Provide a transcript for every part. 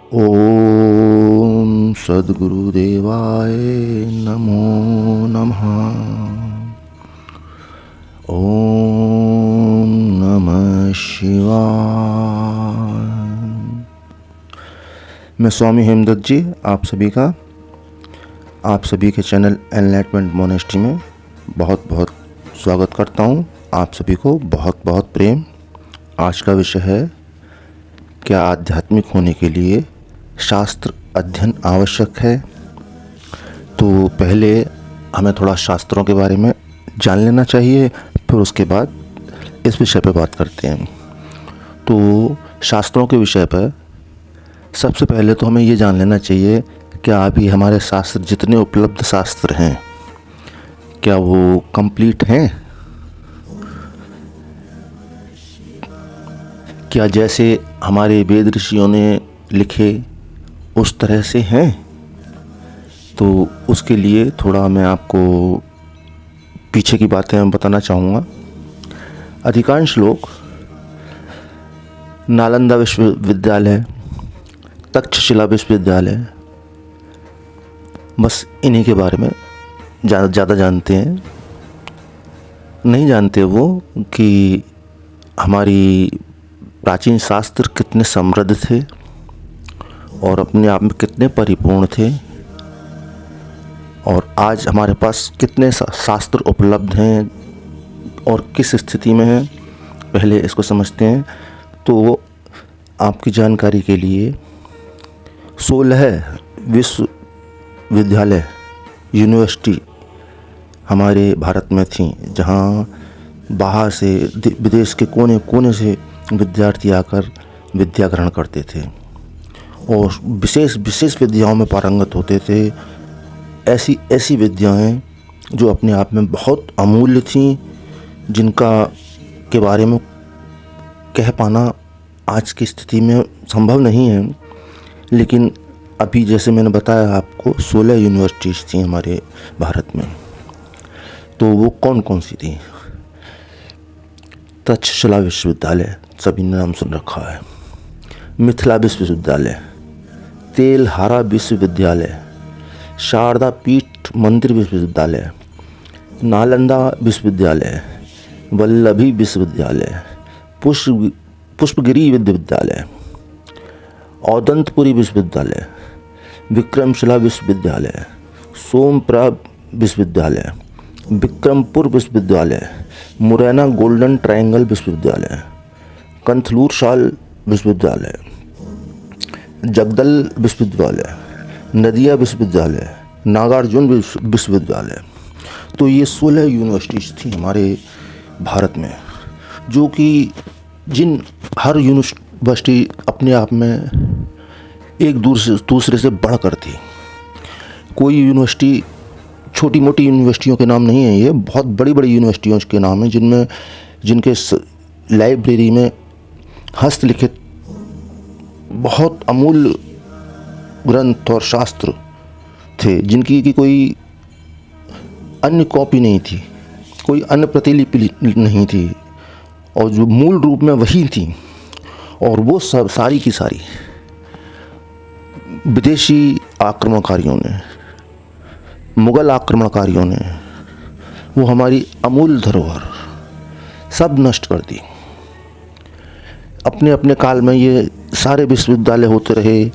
ओम सद्गुरुदेवाय नमो नमः। ओम नमः शिवाय। मैं स्वामी हेमदत्त जी आप सभी के चैनल एनलाइटमेंट मोनेस्ट्री में बहुत बहुत स्वागत करता हूँ। आप सभी को बहुत बहुत प्रेम। आज का विषय है, क्या आध्यात्मिक होने के लिए शास्त्र अध्ययन आवश्यक है। तो पहले हमें थोड़ा शास्त्रों के बारे में जान लेना चाहिए, फिर उसके बाद इस विषय पर बात करते हैं। तो शास्त्रों के विषय पर सबसे पहले तो हमें ये जान लेना चाहिए, क्या अभी हमारे शास्त्र जितने उपलब्ध शास्त्र हैं क्या वो कंप्लीट हैं। क्या जैसे हमारे वेद ऋषियों ने लिखे उस तरह से हैं। तो उसके लिए थोड़ा मैं आपको पीछे की बातें बताना चाहूँगा। अधिकांश लोग नालंदा विश्वविद्यालय, तक्षशिला विश्वविद्यालय, बस इन्हीं के बारे में ज़्यादा जानते हैं। नहीं जानते वो कि हमारी प्राचीन शास्त्र कितने समृद्ध थे और अपने आप में कितने परिपूर्ण थे, और आज हमारे पास कितने शास्त्र उपलब्ध हैं और किस स्थिति में हैं। पहले इसको समझते हैं। तो आपकी जानकारी के लिए 16 विश्वविद्यालय यूनिवर्सिटी हमारे भारत में थी, जहाँ बाहर से विदेश के कोने कोने से विद्यार्थी आकर विद्या ग्रहण करते थे और विशेष विद्याओं में पारंगत होते थे। ऐसी विद्याएं जो अपने आप में बहुत अमूल्य थीं, जिनका के बारे में कह पाना आज की स्थिति में संभव नहीं है। लेकिन अभी जैसे मैंने बताया आपको, 16 यूनिवर्सिटीज़ थी हमारे भारत में। तो वो कौन कौन सी थी? तक्षशिला विश्वविद्यालय, सभी ने नाम सुन रखा है। मिथिला विश्वविद्यालय, तेलहारा विश्वविद्यालय, शारदा पीठ मंदिर विश्वविद्यालय, नालंदा विश्वविद्यालय, वल्लभी विश्वविद्यालय, पुष्पगिरी विश्वविद्यालय, औदंतपुरी विश्वविद्यालय, विक्रमशिला विश्वविद्यालय, सोमप्रभ विश्वविद्यालय, विक्रमपुर विश्वविद्यालय, मुरैना गोल्डन ट्रायंगल विश्वविद्यालय, कंथलूर शाल विश्वविद्यालय, जगदल विश्वविद्यालय, नदिया विश्वविद्यालय, नागार्जुन विश्वविद्यालय। तो ये 16 यूनिवर्सिटीज़ थी हमारे भारत में, जो कि हर यूनिवर्सिटी अपने आप में एक दूसरे से बढ़कर थी। कोई यूनिवर्सिटी छोटी मोटी यूनिवर्सिटियों के नाम नहीं है, ये बहुत बड़ी बड़ी यूनिवर्सिटियों के नाम हैं, जिनके लाइब्रेरी में हस्तलिखित बहुत अमूल्य ग्रंथ और शास्त्र थे, जिनकी की कोई अन्य कॉपी नहीं थी, कोई अन्य प्रतिलिपि नहीं थी, और जो मूल रूप में वही थी। और वो सब सारी की सारी विदेशी आक्रमणकारियों ने, मुग़ल आक्रमणकारियों ने वो हमारी अमूल्य धरोहर सब नष्ट कर दी। अपने अपने काल में ये सारे विश्वविद्यालय होते रहे,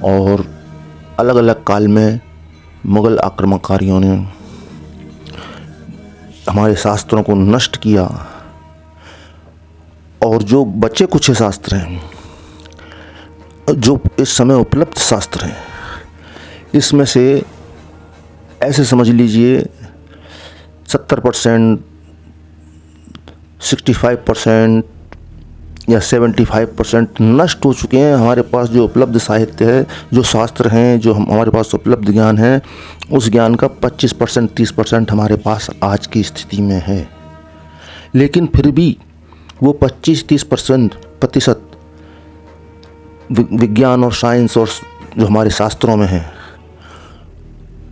और अलग अलग काल में मुग़ल आक्रमणकारियों ने हमारे शास्त्रों को नष्ट किया। और जो बचे कुछ शास्त्र हैं, जो इस समय उपलब्ध शास्त्र हैं, इसमें से ऐसे समझ लीजिए 70%, 65% या 75% नष्ट हो चुके हैं। हमारे पास जो उपलब्ध साहित्य है, जो शास्त्र हैं, जो हमारे पास उपलब्ध ज्ञान है, उस ज्ञान का 25%, 30% हमारे पास आज की स्थिति में है। लेकिन फिर भी वो 25-30% विज्ञान और साइंस और जो हमारे शास्त्रों में है,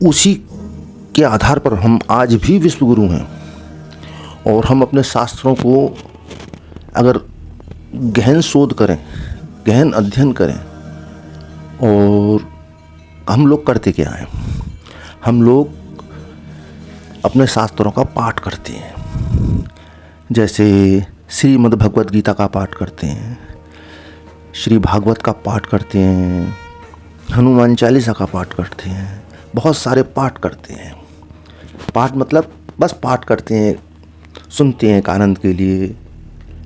उसी के आधार पर हम आज भी विश्वगुरु हैं। और हम अपने शास्त्रों को अगर गहन शोध करें, गहन अध्ययन करें, और हम लोग करते क्या हैं, हम लोग अपने शास्त्रों का पाठ करते हैं। जैसे श्रीमद् भगवत गीता का पाठ करते हैं, श्री भागवत का पाठ करते हैं, हनुमान चालीसा का पाठ करते हैं, बहुत सारे पाठ करते हैं। पाठ मतलब बस पाठ करते हैं, सुनते हैं एक आनंद के लिए,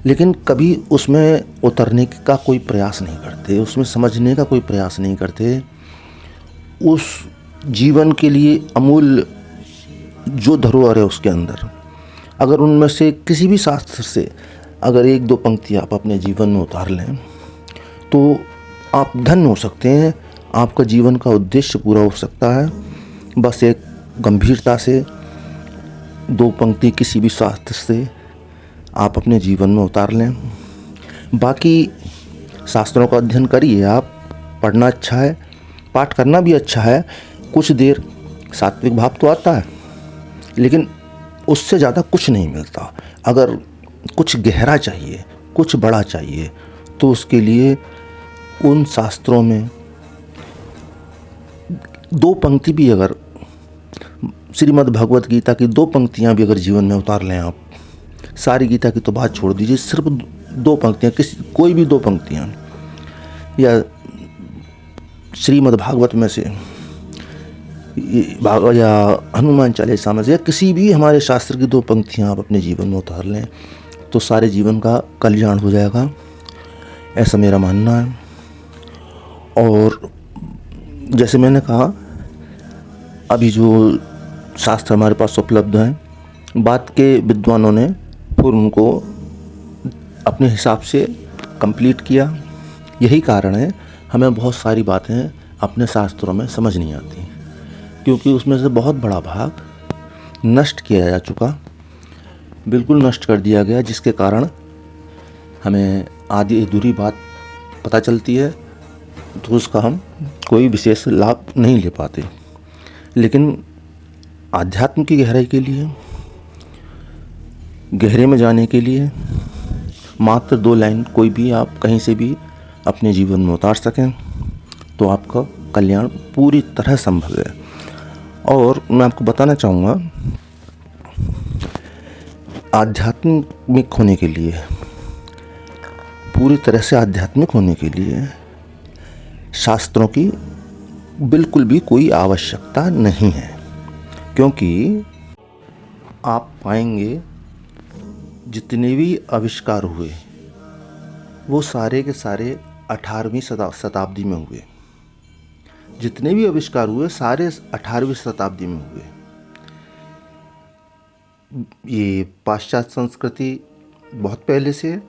लेकिन कभी उसमें उतरने का कोई प्रयास नहीं करते, उसमें समझने का कोई प्रयास नहीं करते। उस जीवन के लिए अमूल्य जो धरोहर है उसके अंदर, अगर उनमें से किसी भी शास्त्र से अगर एक दो पंक्ति आप अपने जीवन में उतार लें तो आप धन्य हो सकते हैं, आपका जीवन का उद्देश्य पूरा हो सकता है। बस एक गंभीरता से दो पंक्ति किसी भी शास्त्र से आप अपने जीवन में उतार लें। बाकी शास्त्रों का अध्ययन करिए, आप पढ़ना अच्छा है, पाठ करना भी अच्छा है, कुछ देर सात्विक भाव तो आता है, लेकिन उससे ज़्यादा कुछ नहीं मिलता। अगर कुछ गहरा चाहिए, कुछ बड़ा चाहिए, तो उसके लिए उन शास्त्रों में दो पंक्ति भी, अगर श्रीमद् भगवत गीता की दो पंक्तियां भी अगर जीवन में उतार लें आप, सारी गीता की तो बात छोड़ दीजिए, सिर्फ दो पंक्तियां, कोई भी दो पंक्तियां, या श्रीमद् भागवत में से या हनुमान चालीसा में से, या किसी भी हमारे शास्त्र की दो पंक्तियां आप अपने जीवन में उतार लें तो सारे जीवन का कल्याण हो जाएगा, ऐसा मेरा मानना है। और जैसे मैंने कहा, अभी जो शास्त्र हमारे पास उपलब्ध हैं, बाद के विद्वानों ने फिर उनको अपने हिसाब से कंप्लीट किया। यही कारण है हमें बहुत सारी बातें अपने शास्त्रों में समझ नहीं आती, क्योंकि उसमें से बहुत बड़ा भाग नष्ट किया जा चुका, बिल्कुल नष्ट कर दिया गया, जिसके कारण हमें आधी अधूरी बात पता चलती है तो उसका हम कोई विशेष लाभ नहीं ले पाते। लेकिन आध्यात्म की गहराई के लिए, गहरे में जाने के लिए मात्र दो लाइन कोई भी आप कहीं से भी अपने जीवन में उतार सकें तो आपका कल्याण पूरी तरह संभव है। और मैं आपको बताना चाहूँगा, आध्यात्मिक होने के लिए, पूरी तरह से आध्यात्मिक होने के लिए शास्त्रों की बिल्कुल भी कोई आवश्यकता नहीं है, क्योंकि आप पाएंगे जितने भी आविष्कार हुए वो सारे के सारे 18वीं शताब्दी में हुए। जितने भी आविष्कार हुए सारे 18वीं शताब्दी में हुए। ये पाश्चात्य संस्कृति बहुत पहले से है,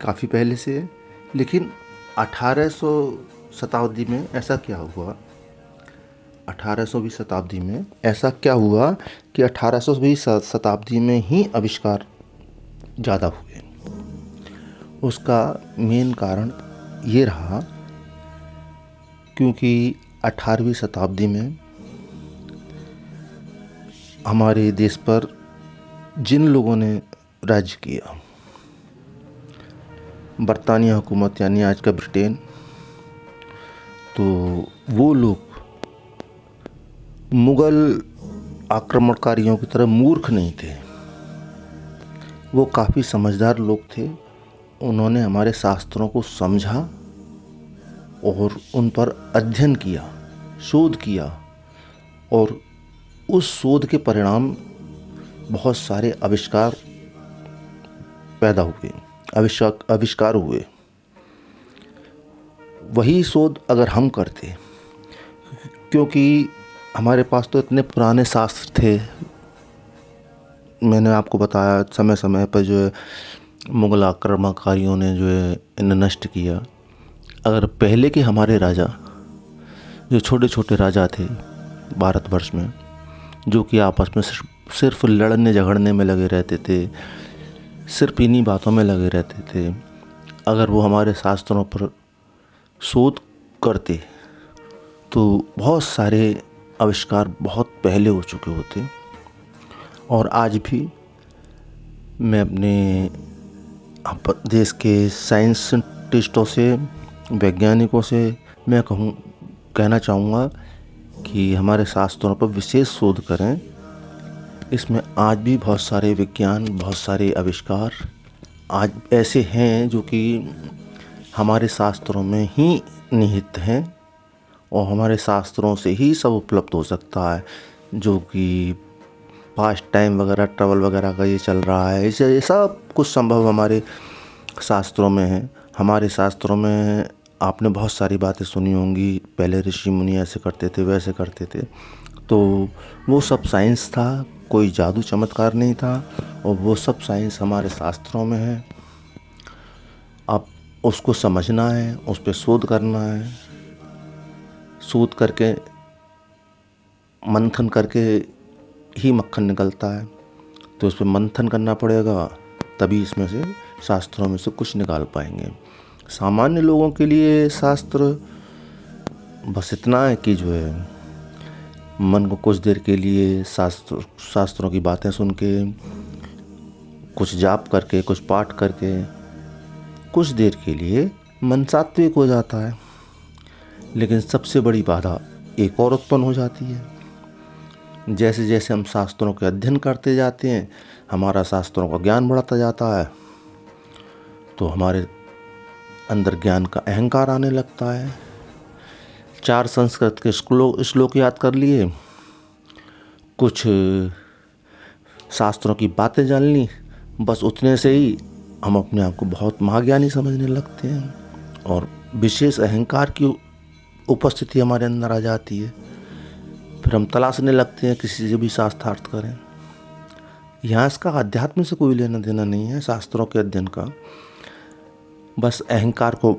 काफ़ी पहले से है, लेकिन 1800 शताब्दी में ऐसा क्या हुआ, 18वीं शताब्दी में ऐसा क्या हुआ कि 18वीं शताब्दी में ही आविष्कार ज़्यादा हुए। उसका मेन कारण ये रहा क्योंकि 18वीं शताब्दी में हमारे देश पर जिन लोगों ने राज्य किया, बरतानिया हुकूमत यानी आज का ब्रिटेन, तो वो लोग मुग़ल आक्रमणकारियों की तरह मूर्ख नहीं थे, वो काफ़ी समझदार लोग थे। उन्होंने हमारे शास्त्रों को समझा और उन पर अध्ययन किया, शोध किया, और उस शोध के परिणाम बहुत सारे आविष्कार पैदा हुए, आविष्कार हुए। वही शोध अगर हम करते, क्योंकि हमारे पास तो इतने पुराने शास्त्र थे, मैंने आपको बताया समय समय पर जो है मुग़ल आक्रमणकारियों ने जो है इन्हें नष्ट किया। अगर पहले के हमारे राजा, जो छोटे छोटे राजा थे भारतवर्ष में, जो कि आपस में सिर्फ लड़ने झगड़ने में लगे रहते थे, सिर्फ इन्हीं बातों में लगे रहते थे, अगर वो हमारे शास्त्रों पर शोध करते तो बहुत सारे आविष्कार बहुत पहले हो चुके होते। और आज भी मैं अपने देश के साइंटिस्टों से, वैज्ञानिकों से मैं कहना चाहूँगा कि हमारे शास्त्रों पर विशेष शोध करें। इसमें आज भी बहुत सारे विज्ञान, बहुत सारे आविष्कार आज ऐसे हैं जो कि हमारे शास्त्रों में ही निहित हैं और हमारे शास्त्रों से ही सब उपलब्ध हो सकता है। जो कि पास्ट टाइम वगैरह, ट्रैवल वगैरह का ये चल रहा है, इसे ये सब कुछ संभव हमारे शास्त्रों में है। हमारे शास्त्रों में आपने बहुत सारी बातें सुनी होंगी, पहले ऋषि मुनि ऐसे करते थे, वैसे करते थे, तो वो सब साइंस था, कोई जादू चमत्कार नहीं था, और वो सब साइंस हमारे शास्त्रों में है। अब उसको समझना है, उस पर शोध करना है, शोध करके मंथन करके ही मक्खन निकलता है। तो उस पर मंथन करना पड़ेगा, तभी इसमें से शास्त्रों में से कुछ निकाल पाएंगे। सामान्य लोगों के लिए शास्त्र बस इतना है कि जो है मन को कुछ देर के लिए शास्त्रों की बातें सुन के, कुछ जाप करके, कुछ पाठ करके कुछ देर के लिए मन सात्विक हो जाता है। लेकिन सबसे बड़ी बाधा एक और उत्पन्न हो जाती है। जैसे जैसे हम शास्त्रों के अध्ययन करते जाते हैं, हमारा शास्त्रों का ज्ञान बढ़ता जाता है, तो हमारे अंदर ज्ञान का अहंकार आने लगता है। 4 संस्कृत के श्लोक याद कर लिए, कुछ शास्त्रों की बातें जान ली, बस उतने से ही हम अपने आप को बहुत महाज्ञानी समझने लगते हैं और विशेष अहंकार की उपस्थिति हमारे अंदर आ जाती है। फिर हम तलाशने लगते हैं किसी से भी शास्त्रार्थ करें। यहाँ इसका अध्यात्म से कोई लेना देना नहीं है, शास्त्रों के अध्ययन का। बस अहंकार को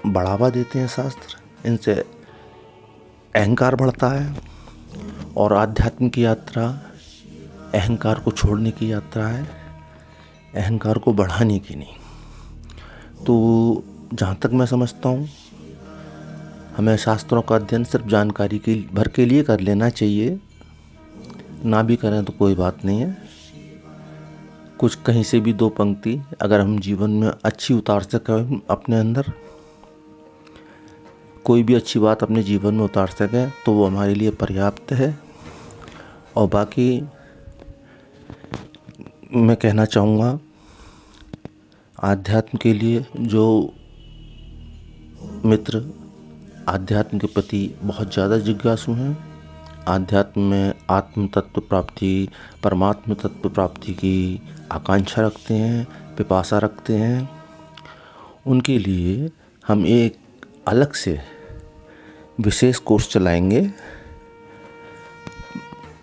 बढ़ावा देते हैं शास्त्र, इनसे अहंकार बढ़ता है। और आध्यात्म की यात्रा अहंकार को छोड़ने की यात्रा है, अहंकार को बढ़ाने की नहीं। तो जहाँ तक मैं समझता हूँ, हमें शास्त्रों का अध्ययन सिर्फ जानकारी के भर के लिए कर लेना चाहिए, ना भी करें तो कोई बात नहीं है। कुछ कहीं से भी 2 पंक्ति अगर हम जीवन में अच्छी उतार सकें, अपने अंदर कोई भी अच्छी बात अपने जीवन में उतार सकें, तो वो हमारे लिए पर्याप्त है। और बाकी मैं कहना चाहूँगा, आध्यात्म के लिए जो मित्र आध्यात्म के प्रति बहुत ज़्यादा जिज्ञासु हैं, आध्यात्म में आत्म तत्व प्राप्ति, परमात्म तत्व प्राप्ति की आकांक्षा रखते हैं, पिपासा रखते हैं, उनके लिए हम एक अलग से विशेष कोर्स चलाएंगे।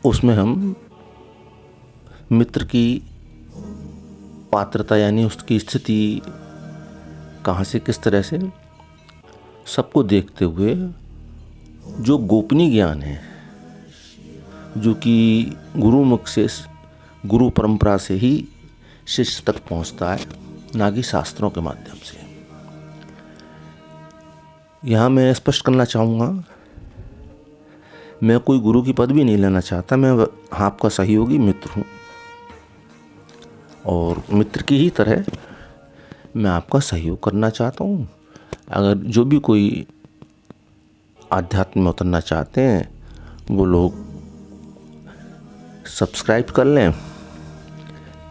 उसमें हम मित्र की पात्रता, यानी उसकी स्थिति कहाँ से, किस तरह से, सबको देखते हुए जो गोपनीय ज्ञान है, जो कि गुरुमुख से, गुरु परंपरा से ही शिष्य तक पहुंचता है, ना कि शास्त्रों के माध्यम से। यहाँ मैं स्पष्ट करना चाहूँगा, मैं कोई गुरु की पदवी नहीं लेना चाहता, मैं आपका सहयोगी मित्र हूँ और मित्र की ही तरह मैं आपका सहयोग करना चाहता हूँ। अगर जो भी कोई आध्यात्म में उतरना चाहते हैं, वो लोग सब्सक्राइब कर लें।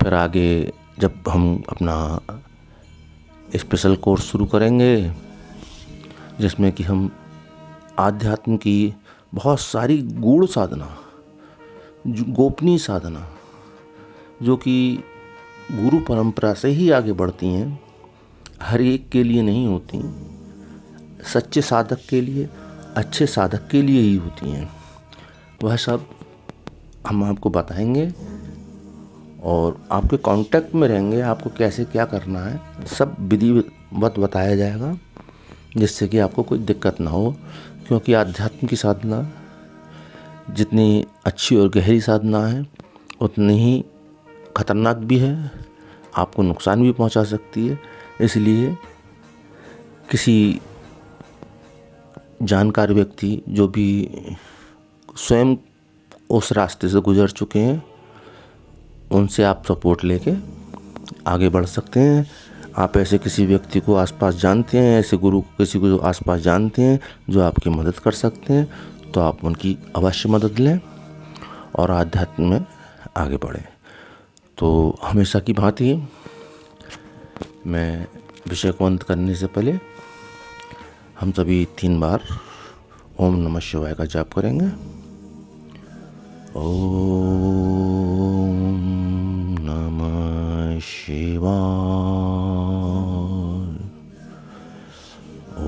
फिर आगे जब हम अपना स्पेशल कोर्स शुरू करेंगे, जिसमें कि हम आध्यात्म की बहुत सारी गूढ़ साधना, गोपनीय साधना, जो कि गुरु परंपरा से ही आगे बढ़ती हैं, हर एक के लिए नहीं होती, सच्चे साधक के लिए, अच्छे साधक के लिए ही होती हैं, वह सब हम आपको बताएंगे और आपके कांटेक्ट में रहेंगे। आपको कैसे क्या करना है सब विधिवत बताया जाएगा, जिससे कि आपको कोई दिक्कत ना हो। क्योंकि आध्यात्म की साधना जितनी अच्छी और गहरी साधना है, उतनी ही खतरनाक भी है, आपको नुकसान भी पहुंचा सकती है। इसलिए किसी जानकार व्यक्ति जो भी स्वयं उस रास्ते से गुजर चुके हैं, उनसे आप सपोर्ट लेके आगे बढ़ सकते हैं। आप ऐसे किसी व्यक्ति को आसपास जानते हैं, ऐसे गुरु को किसी को आसपास जानते हैं जो आपकी मदद कर सकते हैं, तो आप उनकी अवश्य मदद लें और आध्यात्म में आगे बढ़ें। तो हमेशा की भांति मैं विषय को अंत करने से पहले हम सभी 3 बार ओम नमः शिवाय का जाप करेंगे। ओम नमः शिवाय,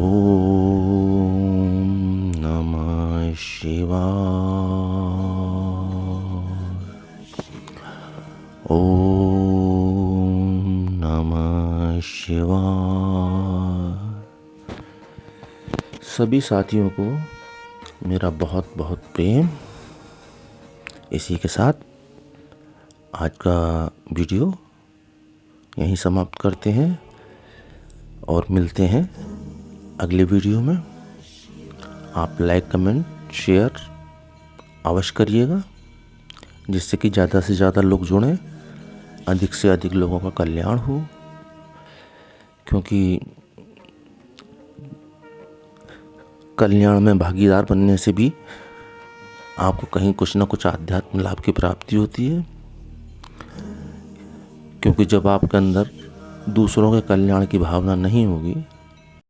ओम नमः शिवाय, ओम नमः शिवाय। सभी साथियों को मेरा बहुत बहुत प्रेम। इसी के साथ आज का वीडियो यहीं समाप्त करते हैं और मिलते हैं अगले वीडियो में। आप लाइक, कमेंट, शेयर अवश्य करिएगा, जिससे कि ज़्यादा से ज़्यादा लोग जुड़ें, अधिक से अधिक लोगों का कल्याण हो। क्योंकि कल्याण में भागीदार बनने से भी आपको कहीं कुछ ना कुछ आध्यात्म लाभ की प्राप्ति होती है। क्योंकि जब आपके अंदर दूसरों के कल्याण की भावना नहीं होगी